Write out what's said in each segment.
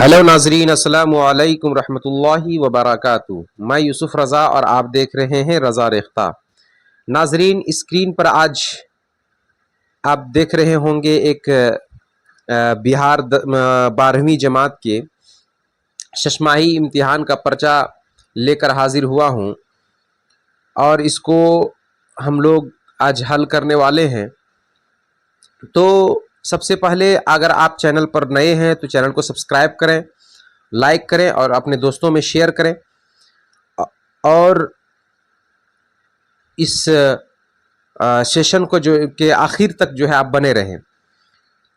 Hello नाजरीन, अस्सलाम वालेकुम रहमतुल्लाहि व बरकातुहू। मैं यूसुफ रज़ा और आप देख रहे हैं रज़ा रेख्ता। नाजरीन, स्क्रीन पर आज आप देख रहे होंगे एक बिहार 12वीं जमात के शशमाही इम्तिहान का पर्चा लेकर हाजिर हुआ हूँ और इसको हम लोग आज हल करने वाले हैं। तो सबसे पहले अगर आप चैनल पर नए हैं तो चैनल को सब्सक्राइब करें, लाइक करें और अपने दोस्तों में शेयर करें और इस सेशन को जो के आखिर तक जो है आप बने रहें।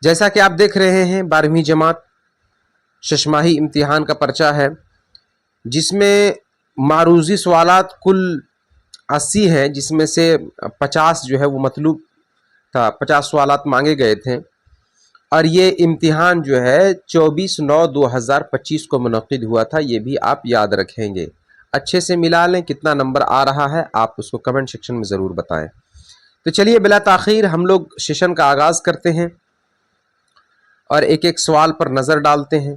जैसा कि आप देख रहे हैं 12वीं जमात शशमाही इम्तिहान का पर्चा है, जिसमें मारूजी सवालात कुल 80 हैं, जिसमें से 50 जो है वो मतलूब था, 50 सवालात मांगे गए थे और ये इम्तिहान जो है 24/9/2025 को मुनक्किद हुआ था। ये भी आप याद रखेंगे। अच्छे से मिला लें, कितना नंबर आ रहा है आप उसको कमेंट सेक्शन में ज़रूर बताएं। तो चलिए बिला ताख़ीर हम लोग सेशन का आगाज़ करते हैं और एक एक सवाल पर नज़र डालते हैं।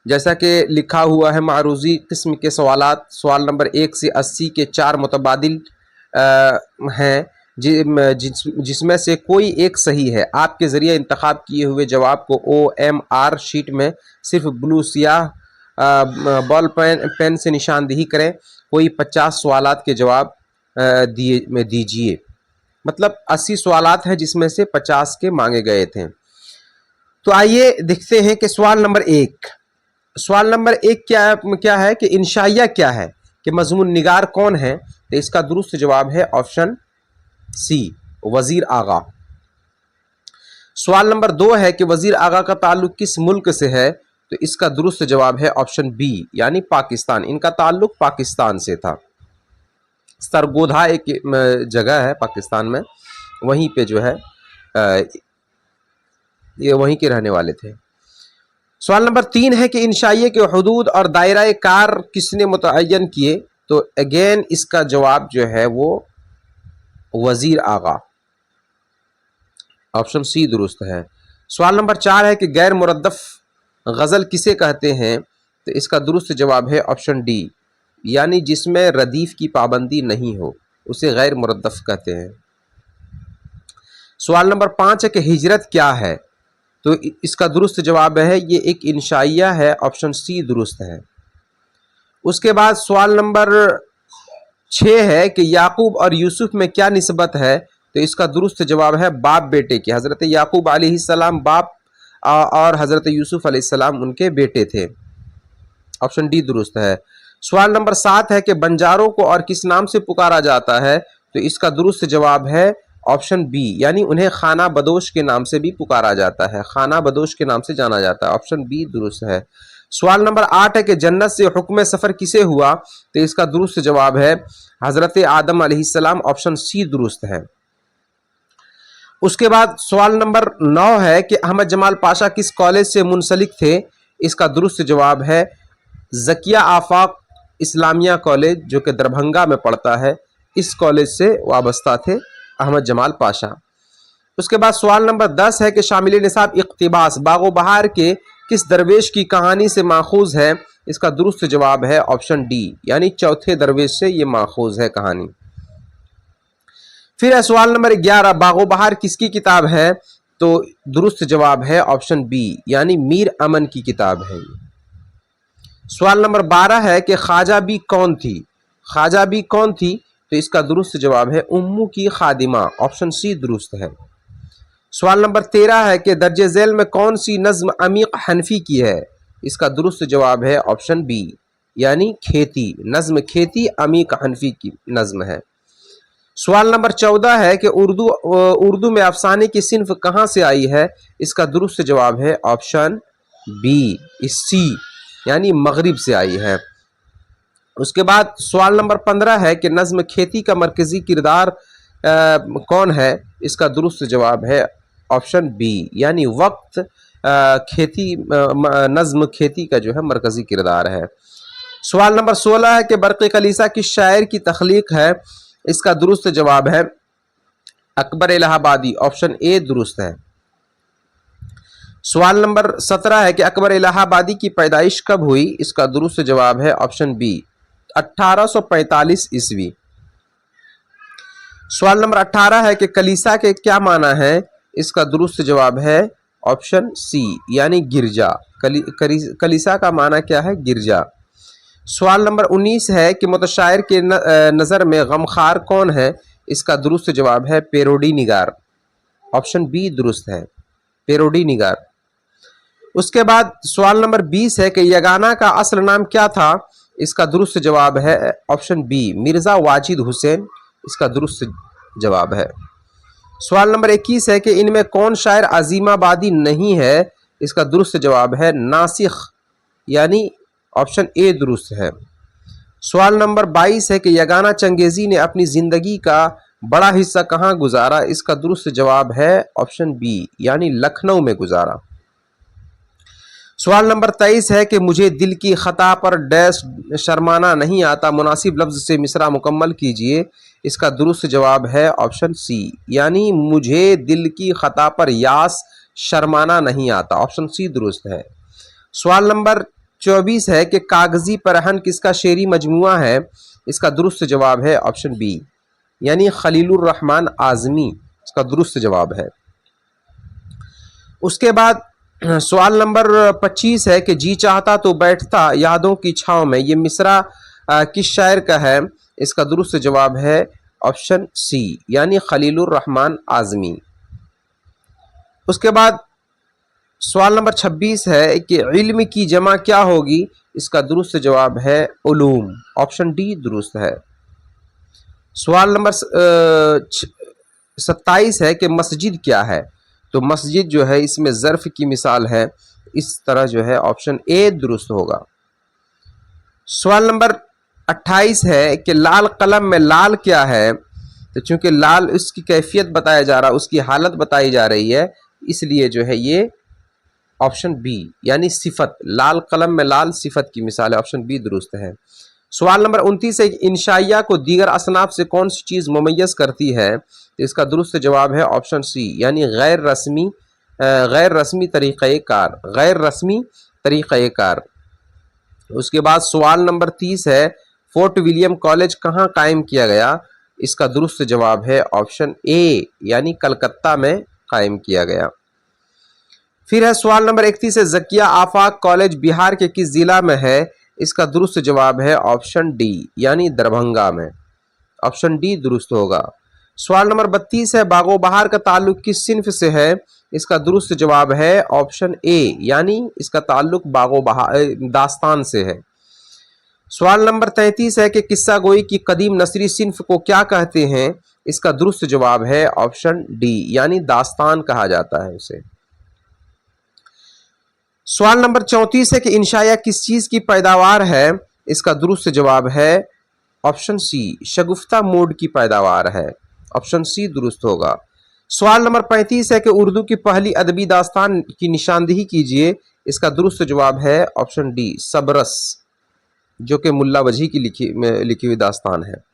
जैसा कि लिखा हुआ है, मारूजी किस्म के सवालात सवाल नंबर 1 से 80 के 4 मुतबादिल हैं, जिसमें से कोई एक सही है। आपके ज़रिए इंतखाब किए हुए जवाब को OMR शीट में सिर्फ ब्लू सियाह बॉल पेन से निशानदेही करें। कोई 50 सवालात के जवाब दीजिए। मतलब 80 सवालात हैं जिसमें से 50 के मांगे गए थे। तो आइए देखते हैं कि सवाल नंबर 1 क्या है कि इंशाइया क्या है, कि मजमून निगार कौन है। तो इसका दुरुस्त जवाब है ऑप्शन सी, वजीर आगा। सवाल नंबर 2 है कि वजीर आगा का ताल्लुक किस मुल्क से है। तो इसका दुरुस्त जवाब है ऑप्शन बी, यानी पाकिस्तान। इनका ताल्लुक पाकिस्तान से था। सरगोधा एक जगह है पाकिस्तान में, वहीं पे जो है ये वहीं के रहने वाले थे। सवाल नंबर 3 है कि इंशाइये के हुदूद और दायरा कार किसने मुतय्यन किए। तो अगेन इसका जवाब जो है वो वजीर आगा, ऑप्शन सी दुरुस्त है। सवाल नंबर 4 है कि गैर मुरद्दफ गज़ल किसे कहते हैं। तो इसका दुरुस्त जवाब है ऑप्शन डी, यानी जिसमें रदीफ की पाबंदी नहीं हो उसे गैर मुरद्दफ कहते हैं। सवाल नंबर 5 है कि हिजरत क्या है। तो इसका दुरुस्त जवाब है ये एक इंशाइया है, ऑप्शन सी दुरुस्त है। उसके बाद सवाल नंबर 6 है कि याकूब और यूसुफ में क्या निस्बत है। तो इसका दुरुस्त जवाब है बाप बेटे की। हज़रत याकूब अलैहिस्सलाम बाप और हज़रत यूसुफ अलैहिस्सलाम उनके बेटे थे, ऑप्शन डी दुरुस्त है। सवाल नंबर 7 है कि बंजारों को और किस नाम से पुकारा जाता है। तो इसका दुरुस्त जवाब है ऑप्शन बी, यानी उन्हें खाना बदोश के नाम से भी पुकारा जाता है, खाना बदोश के नाम से जाना जाता है, ऑप्शन बी दुरुस्त है। सवाल नंबर 8 है कि जन्नत से हुक्म सफ़र किसे हुआ। तो इसका दुरुस्त जवाब है हज़रत आदम अलैहिस्सलाम, ऑप्शन सी दुरुस्त है। उसके बाद सवाल नंबर 9 है कि अहमद जमाल पाशा किस कॉलेज से मुंसलिक थे। इसका दुरुस्त जवाब है ज़किया आफाक इस्लामिया कॉलेज, जो कि दरभंगा में पड़ता है। इस कॉलेज से वाबस्ता थे अहमद जमाल पाशा। उसके बाद सवाल नंबर 10 है कि शामिल निसाब इक़्तिबास बागो बहार के किस दरवेश की कहानी से माखूज है। इसका दुरुस्त जवाब है ऑप्शन डी, यानी चौथे दरवेश से ये माखूज है कहानी। फिर सवाल नंबर 11 बागो बहार किसकी किताब है। तो दुरुस्त जवाब है ऑप्शन बी, यानी मीर अमन की किताब है। सवाल नंबर 12 है कि ख्वाजा बी कौन थी। ख्वाजा बी कौन थी। तो इसका दुरुस्त जवाब है उम्मू की खादिमा, ऑप्शन सी दुरुस्त है। सवाल नंबर 13 है कि दर्जे झेल में कौन सी नज्म अमीक हनफी की है। इसका दुरुस्त जवाब है ऑप्शन बी, यानी खेती, नज्म खेती अमीक हनफी की नज्म है। सवाल नंबर 14 है कि उर्दू में अफसाने की सिन्फ कहाँ से आई है। इसका दुरुस्त जवाब है ऑप्शन बी, सी, यानी मगरिब से आई है। उसके बाद सवाल नंबर 15 है कि नज्म खेती का मरकज़ी किरदार कौन है। इसका दुरुस्त जवाब है ऑप्शन बी, यानी वक्त खेती नज्म खेती का जो है मरकज़ी किरदार है। सवाल नंबर 16 है कि बरक़ कलीसा किस शायर की तख्लीक है। इसका दुरुस्त जवाब है अकबर इलाहाबादी, ऑप्शन ए दुरुस्त है। سوال نمبر 17 ہے کہ اکبر الہ آبادی کی پیدائش کب ہوئی؟ اس کا درست جواب ہے آپشن بی 1845 عیسوی۔ سوال نمبر 18 ہے کہ کلیسا کے کیا معنی ہے؟ اس کا درست جواب ہے آپشن سی یعنی گرجا۔ کلیسا کا معنی کیا ہے؟ گرجا۔ سوال نمبر 19 ہے کہ متشائر کے نظر میں غمخوار کون ہے؟ اس کا درست جواب ہے پیروڈی نگار۔ آپشن بی درست ہے، پیروڈی نگار۔ اس کے بعد سوال نمبر 20 ہے کہ یگانہ کا اصل نام کیا تھا؟ اس کا درست جواب ہے آپشن بی مرزا واجد حسین، اس کا درست جواب ہے۔ سوال نمبر 21 ہے کہ ان میں کون شاعر عظیم آبادی نہیں ہے؟ اس کا درست جواب ہے ناسخ یعنی آپشن اے درست ہے۔ سوال نمبر 22 ہے کہ یگانہ چنگیزی نے اپنی زندگی کا بڑا حصہ کہاں گزارا؟ اس کا درست جواب ہے آپشن بی یعنی لکھنؤ میں گزارا۔ سوال نمبر 23 ہے کہ مجھے دل کی خطا پر ڈیش شرمانا نہیں آتا، مناسب لفظ سے مصرع مکمل کیجئے۔ اس کا درست جواب ہے آپشن سی یعنی مجھے دل کی خطا پر یاس شرمانا نہیں آتا، آپشن سی درست ہے۔ سوال نمبر 24 ہے کہ کاغذی پرہن کس کا شعری مجموعہ ہے؟ اس کا درست جواب ہے آپشن بی یعنی خلیل الرحمن اعظمی، اس کا درست جواب ہے۔ اس کے بعد سوال نمبر 25 ہے کہ جی چاہتا تو بیٹھتا یادوں کی چھاؤں میں، یہ مصرع کس شاعر کا ہے؟ اس کا درست جواب ہے آپشن سی یعنی خلیل الرحمن اعظمی۔ اس کے بعد سوال نمبر 26 ہے کہ علم کی جمع کیا ہوگی؟ اس کا درست جواب ہے علوم، آپشن ڈی درست ہے۔ سوال نمبر 27 ہے کہ مسجد کیا ہے؟ تو مسجد جو ہے اس میں ظرف کی مثال ہے، اس طرح جو ہے آپشن اے درست ہوگا۔ سوال نمبر 28 ہے کہ لال قلم میں لال کیا ہے؟ تو چونکہ لال اس کی کیفیت بتایا جا رہا، اس کی حالت بتائی جا رہی ہے، اس لیے جو ہے یہ آپشن بی یعنی صفت، لال قلم میں لال صفت کی مثال ہے، آپشن بی درست ہے۔ سوال نمبر 29 ہے کہ انشائیہ کو دیگر اصناف سے کون سی چیز ممیز کرتی ہے؟ اس کا درست جواب ہے آپشن سی یعنی غیر رسمی طریقہ کار، غیر رسمی طریقہ کار۔ اس کے بعد سوال نمبر 30 ہے فورٹ ولیم کالج کہاں قائم کیا گیا؟ اس کا درست جواب ہے آپشن اے یعنی کلکتہ میں قائم کیا گیا۔ پھر ہے سوال نمبر 31 ہے ذکیہ آفاق کالج بہار کے کس ضلع میں ہے؟ اس کا درست جواب ہے آپشن ڈی یعنی دربھنگا میں، آپشن ڈی درست ہوگا۔ سوال نمبر 32 ہے باغ و بہار کا تعلق کس صنف سے ہے؟ اس کا درست جواب ہے آپشن اے یعنی اس کا تعلق باغ و بہار داستان سے ہے۔ سوال نمبر 33 ہے کہ قصہ گوئی کی قدیم نثری صنف کو کیا کہتے ہیں؟ اس کا درست جواب ہے آپشن ڈی یعنی داستان کہا جاتا ہے اسے۔ سوال نمبر 34 ہے کہ انشائیہ کس چیز کی پیداوار ہے؟ اس کا درست جواب ہے آپشن سی شگفتہ موڈ کی پیداوار ہے، آپشن سی درست ہوگا۔ سوال نمبر 35 ہے کہ اردو کی پہلی ادبی داستان کی نشاندہی کیجئے۔ اس کا درست جواب ہے آپشن ڈی صبرس، جو کہ ملا وجہی کی لکھی ہوئی داستان ہے۔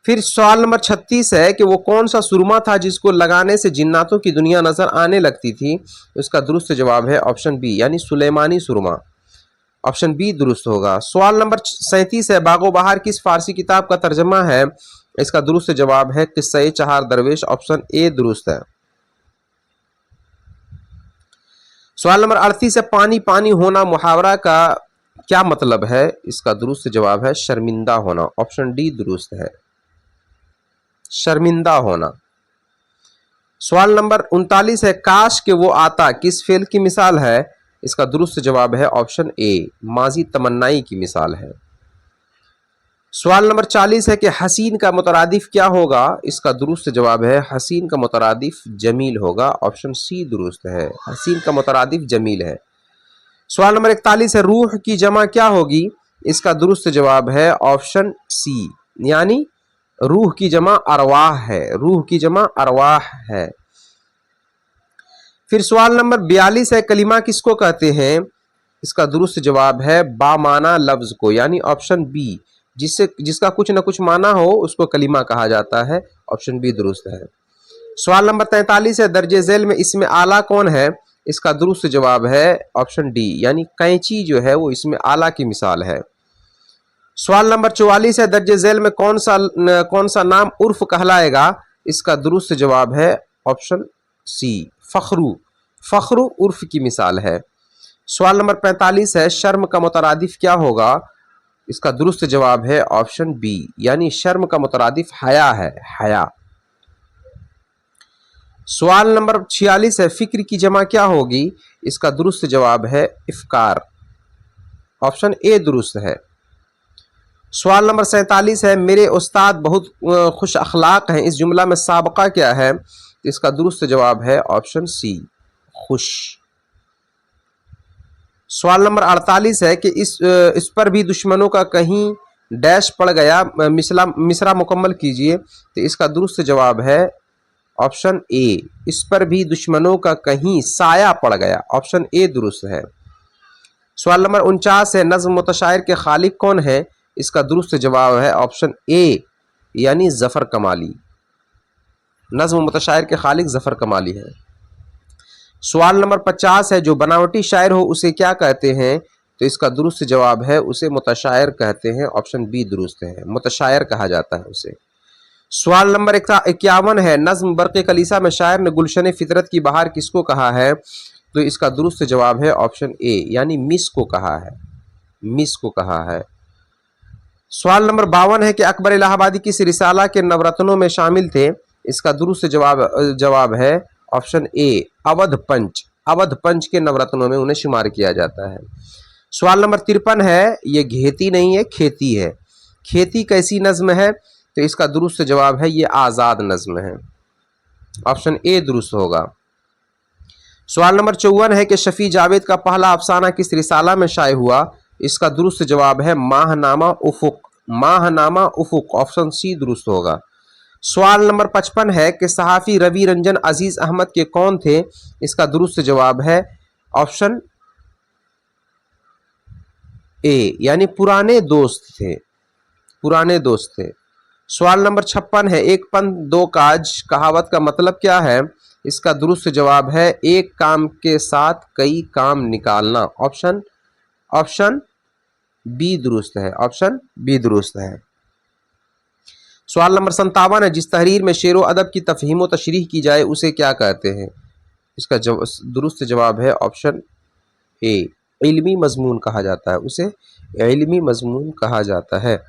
پھر سوال نمبر 36 ہے کہ وہ کون سا سرما تھا جس کو لگانے سے جناتوں کی دنیا نظر آنے لگتی تھی؟ اس کا درست جواب ہے آپشن بی یعنی سلیمانی سرما، آپشن بی درست ہوگا۔ سوال نمبر 37 ہے باغ و بہار کس فارسی کتاب کا ترجمہ ہے؟ اس کا درست جواب ہے قصہ چہار درویش، آپشن اے درست ہے۔ سوال نمبر 38 ہے پانی پانی ہونا محاورہ کا کیا مطلب ہے؟ اس کا درست جواب ہے شرمندہ ہونا، آپشن ڈی درست ہے، شرمندہ ہونا۔ سوال نمبر 39 ہے کاش کہ وہ آتا کس فعل کی مثال ہے؟ اس کا درست جواب ہے آپشن اے ماضی تمنائی کی مثال ہے۔ سوال نمبر 40 ہے کہ حسین کا مترادف کیا ہوگا؟ اس کا درست جواب ہے حسین کا مترادف جمیل ہوگا، آپشن سی درست ہے، حسین کا مترادف جمیل ہے۔ سوال نمبر 41 ہے روح کی جمع کیا ہوگی؟ اس کا درست جواب ہے آپشن سی یعنی روح کی جمع ارواح ہے، روح کی جمع ارواح ہے۔ پھر سوال نمبر 42 ہے کلمہ کس کو کہتے ہیں؟ اس کا درست جواب ہے بامعنی لفظ کو یعنی آپشن بی جس کا کچھ نہ کچھ معنی ہو اس کو کلمہ کہا جاتا ہے، آپشن بی درست ہے۔ सवाल नंबर 43 है, दर्जे झेल में इसमें आला कौन है? इसका दुरुस्त जवाब है ऑप्शन डी, यानी कैंची जो है वो इसमें आला की मिसाल है। सवाल नंबर 44 है, दर्जे झेल में कौन सा नाम उर्फ कहलाएगा? इसका दुरुस्त जवाब है ऑप्शन सी, फखरू। फखरू उर्फ की मिसाल है। सवाल नंबर 45 है, शर्म का मुतरादिफ क्या होगा? इसका दुरुस्त जवाब है ऑप्शन बी, यानी शर्म का मुतरादिफ हया है, हया। सवाल नंबर 46 है, फिक्र की जमा क्या होगी? इसका दुरुस्त जवाब है इफ्कार, ऑप्शन ए दुरुस्त है। सवाल नंबर 47 है, मेरे उस्ताद बहुत खुश अखलाक हैं, इस जुमला में साबका क्या है? इसका दुरुस्त जवाब है ऑप्शन सी, खुश। सवाल नंबर 48 है कि इस पर भी दुश्मनों का कहीं डैश पड़ गया, मिसरा मुकम्मल कीजिए। तो इसका दुरुस्त जवाब है ऑप्शन ए, इस पर भी दुश्मनों का कहीं साया पड़ गया, ऑप्शन ए दुरुस्त है। सवाल नंबर 49 है, नज़्म मुतशायर के खालिक कौन है? इसका दुरुस्त जवाब है ऑप्शन ए, यानी ज़फ़र कमाली। नज़्म मुतशायर के खालिक ज़फ़र कमाली है। सवाल नंबर 50 है, जो बनावटी शायर हो उसे क्या कहते हैं? तो इसका दुरुस्त जवाब है उसे मुतशायर कहते हैं, ऑप्शन बी दुरुस्त है, मुतशायर कहा जाता है उसे। सवाल नंबर 51 है, नज़्म बरक़े कलीसा में शायर ने गुलशन फितरत की बहार किसको कहा है? तो इसका दुरुस्त जवाब है ऑप्शन ए, यानी मिस को कहा है, मिस को कहा है। सवाल नंबर 52 है कि अकबर इलाहाबादी किस रिसाला के नवरत्नों में शामिल थे? इसका दुरुस्त जवाब है ऑप्शन ए, अवध पंच। अवध पंच के नवरत्नों में उन्हें शुमार किया जाता है। सवाल नंबर 53 है, ये घेती नहीं है, खेती है। खेती कैसी नज़्म है? तो इसका दुरुस्त जवाब है ये आज़ाद नज़्म है, ऑप्शन ए दुरुस्त होगा। सवाल नंबर 54 है कि शफी जावेद का पहला अफसाना किस रिसाला में शाये हुआ? इसका दुरुस्त जवाब है माहनामा उफुक, माहनामा उफुक, ऑप्शन सी दुरुस्त होगा। सवाल नंबर 55 है कि सहाफ़ी रवि रंजन अजीज अहमद के कौन थे? इसका दुरुस्त जवाब है ऑप्शन ए, यानी पुराने दोस्त थे, पुराने दोस्त थे। सवाल नंबर 56 है, एक पंथ दो काज कहावत का मतलब क्या है? इसका दुरुस्त जवाब है एक काम के साथ कई काम निकालना, ऑप्शन बी दुरुस्त है, ऑप्शन बी दुरुस्त है। सवाल नंबर 57 है, जिस तहरीर में शेर व अदब की तफहीम व तशरीह की जाए उसे क्या कहते हैं? इसका दुरुस्त जवाब है ऑप्शन ए, इल्मी मजमून कहा जाता है, उसे इल्मी मजमून कहा जाता है।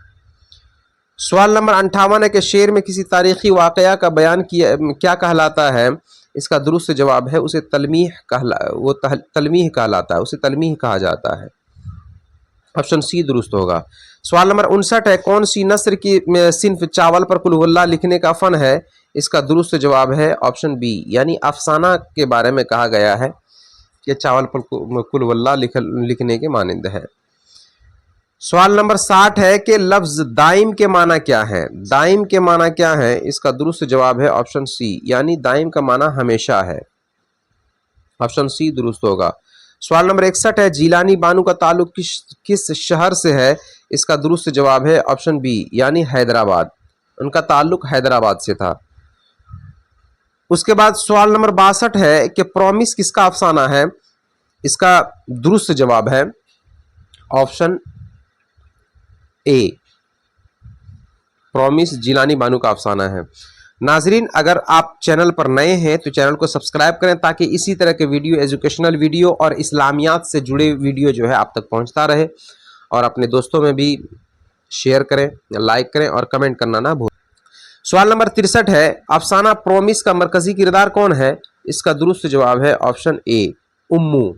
सवाल नंबर 58 है कि शेर में किसी तारीखी वाक़या का बयान किया क्या कहलाता है? इसका दुरुस्त जवाब है उसे तलमीह तलमीह कहलाता है, उसे तलमीह कहा जाता है, ऑप्शन सी दुरुस्त होगा। सवाल नंबर 59 है, कौन सी नस्र की सिन्फ चावल पर कुल वल्लाह लिखने का फ़न है? इसका दुरुस्त जवाब है ऑप्शन बी, यानी अफसाना के बारे में कहा गया है कि चावल पर कुल वल्लाह लिखने के मानिंद है। सवाल नंबर 60 है कि लफ्ज़ दाइम के माना क्या है? दाइम के माना क्या है? इसका दुरुस्त जवाब है ऑप्शन सी, यानी दाइम का माना हमेशा है, ऑप्शन सी दुरुस्त होगा। सवाल नंबर 61 है, जीलानी बानू का ताल्लुक किस शहर से है? इसका दुरुस्त जवाब है ऑप्शन बी, यानी हैदराबाद, उनका ताल्लुक हैदराबाद से था। उसके बाद सवाल नंबर 62 है कि प्रॉमिस किसका अफसाना है? इसका दुरुस्त जवाब है ऑप्शन ए, प्रॉमिस जीलानी बानू का अफसाना है। नाजरीन, अगर आप चैनल पर नए हैं तो चैनल को सब्सक्राइब करें ताकि इसी तरह के वीडियो, एजुकेशनल वीडियो और इस्लामियात से जुड़े वीडियो जो है आप तक पहुंचता रहे, और अपने दोस्तों में भी शेयर करें, लाइक करें और कमेंट करना ना भूलें। सवाल नंबर 63 है, अफसाना प्रॉमिस का मरकजी किरदार कौन है? इसका दुरुस्त जवाब है ऑप्शन ए, उम्मू।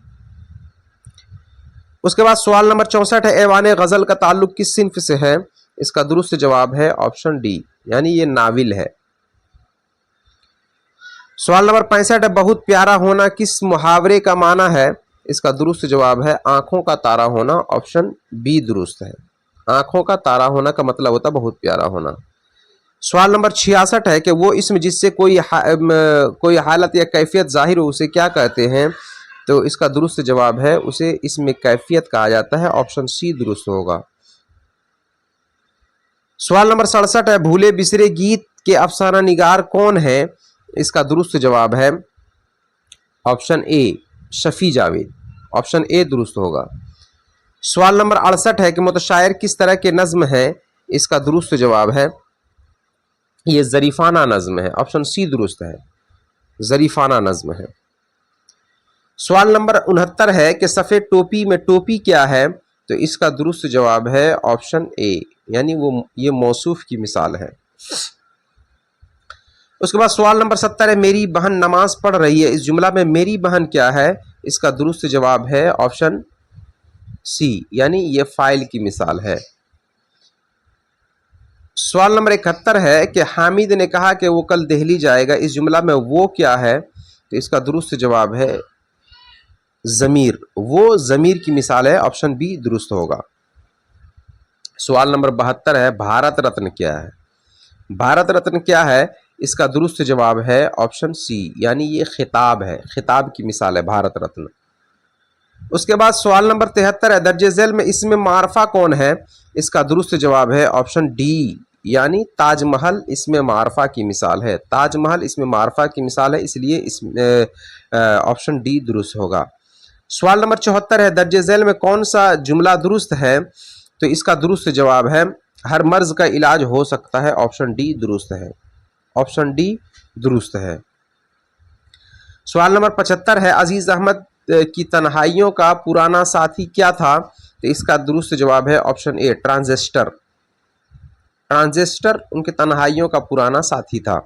उसके बाद सवाल नंबर 64 है, ऐवान गज़ल का ताल्लुक किस सिन्फ से है? इसका दुरुस्त जवाब है ऑप्शन डी, यानी ये नाविल है। सवाल नंबर 65 है, बहुत प्यारा होना किस मुहावरे का माना है? इसका दुरुस्त जवाब है आंखों का तारा होना, ऑप्शन बी दुरुस्त है। आंखों का तारा होना का मतलब होता है बहुत प्यारा होना। सवाल नंबर 66 है कि वो इसमें जिससे कोई हालत या कैफियत जाहिर हो उसे क्या कहते हैं? तो इसका दुरुस्त जवाब है उसे इसमें कैफियत कहा जाता है, ऑप्शन सी दुरुस्त होगा। सवाल नंबर 67 है, भूले बिसरे गीत के अफसाना निगार कौन है? इसका दुरुस्त जवाब है option A Shafi Javed. Option A दुरुस्त होगा। सवाल नंबर 68 है कि मुतशायर किस तरह के नज्म है। इसका दुरुस्त जवाब है ये ज़रीफ़ाना नज्म है। ऑप्शन सी दुरुस्त है, ज़रीफ़ाना नज्म है। सवाल नंबर 69 है कि सफ़ेद टोपी में टोपी क्या है। तो इसका दुरुस्त जवाब है ऑप्शन ए, यानी वो ये मौसूफ की मिसाल है। उसके बाद सवाल नंबर 70 है मेरी बहन नमाज पढ़ रही है। इस जुमला में मेरी बहन क्या है। इसका दुरुस्त जवाब है ऑप्शन सी, यानी ये फाइल की मिसाल है। सवाल नंबर 71 है कि हामिद ने कहा कि वो कल दिल्ली जाएगा। इस जुमला में वो क्या है। तो इसका दुरुस्त जवाब है ज़मीर, वो ज़मीर की मिसाल है। ऑप्शन बी दुरुस्त होगा। सवाल नंबर 72 है भारत रत्न क्या है। भारत रत्न क्या है। इसका दुरुस्त जवाब है ऑप्शन सी, यानी ये खिताब है, खिताब की मिसाल है भारत रत्न। उसके बाद सवाल नंबर 73 है दर्जे झेल में इसमें मारफा कौन है। इसका दुरुस्त जवाब है ऑप्शन डी, यानी ताजमहल इसमें मारफा की मिसाल है। ताजमहल इसमें मारफा की मिसाल है, इसलिए इस ऑप्शन डी दुरुस्त होगा। सवाल नंबर 74 है दर्जे झेल में कौन सा जुमला दुरुस्त है। तो इसका दुरुस्त जवाब है हर मर्ज का इलाज हो सकता है। ऑप्शन डी दुरुस्त है, ऑप्शन डी दुरुस्त है। सवाल नंबर 75 है अजीज अहमद की तन्हाइयों का पुराना साथी क्या था। तो इसका दुरुस्त जवाब है ऑप्शन ए ट्रांजिस्टर। ट्रांजिस्टर उनके तन्हाइयों का पुराना साथी था।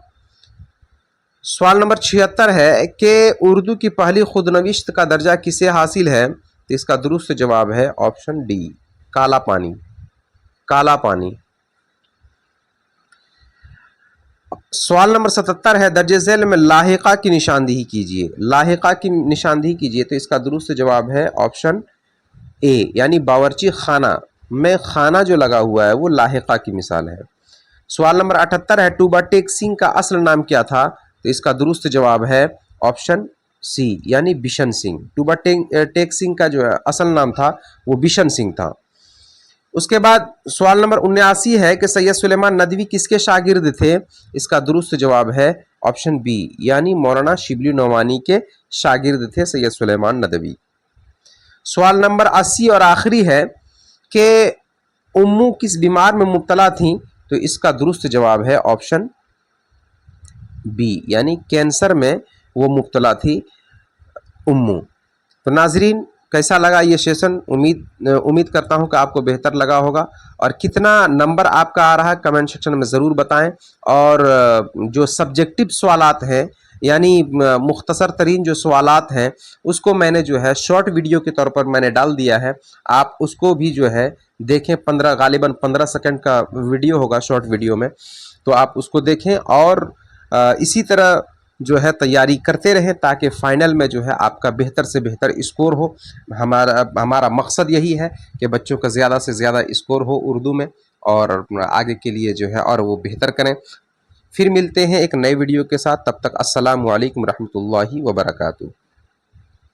सवाल नंबर 76 है कि उर्दू की पहली खुदनविश्त का दर्जा किसे हासिल है। तो इसका दुरुस्त जवाब है ऑप्शन डी काला पानी, काला पानी। सवाल नंबर 77 है दर्जे झेल में लाहिका की निशानदेही कीजिए। लाहिका की निशानदेही कीजिए। तो इसका दुरुस्त जवाब है ऑप्शन ए, यानी बावर्ची खाना में खाना जो लगा हुआ है वो लाहिका की मिसाल है। सवाल नंबर 78 है टूबा टेक सिंह का असल नाम क्या था। तो इसका दुरुस्त जवाब है ऑप्शन सी, यानी बिशन सिंह। टूबा टेक सिंह का जो असल नाम था वो बिशन सिंह था। उसके बाद सवाल नंबर 79 है कि सैयद सुलेमान नदवी किसके शागिर्द थे। इसका दुरुस्त जवाब है ऑप्शन बी, यानी मौलाना शिबली नोमानी के शागिर्द थे सैयद सुलेमान नदवी। सवाल नंबर 80 और आखिरी है कि उम्मू किस बीमार में मुब्तला थी। तो इसका दुरुस्त जवाब है ऑप्शन बी, यानी कैंसर में वो मुब्तला थी उम्मू। तो नाजरीन कैसा लगा ये सेशन। उम्मीद करता हूँ कि आपको बेहतर लगा होगा। और कितना नंबर आपका आ रहा है कमेंट सेक्शन में ज़रूर बताएं। और जो सब्जेक्टिव सवालात हैं, यानी मुख्तसर तरीन जो सवालात हैं, उसको मैंने जो है शॉर्ट वीडियो के तौर पर मैंने डाल दिया है। आप उसको भी जो है देखें। गालिबन 15 सेकंड का वीडियो होगा शॉर्ट वीडियो में, तो आप उसको देखें और इसी तरह जो है तैयारी करते रहें ताकि फ़ाइनल में जो है आपका बेहतर से बेहतर स्कोर हो। हमारा मकसद यही है कि बच्चों का ज़्यादा से ज़्यादा स्कोर हो उर्दू में, और आगे के लिए जो है और वो बेहतर करें। फिर मिलते हैं एक नए वीडियो के साथ, तब तक अस्सलामु अलैकुम रहमतुल्लाहि व बरकातुहू।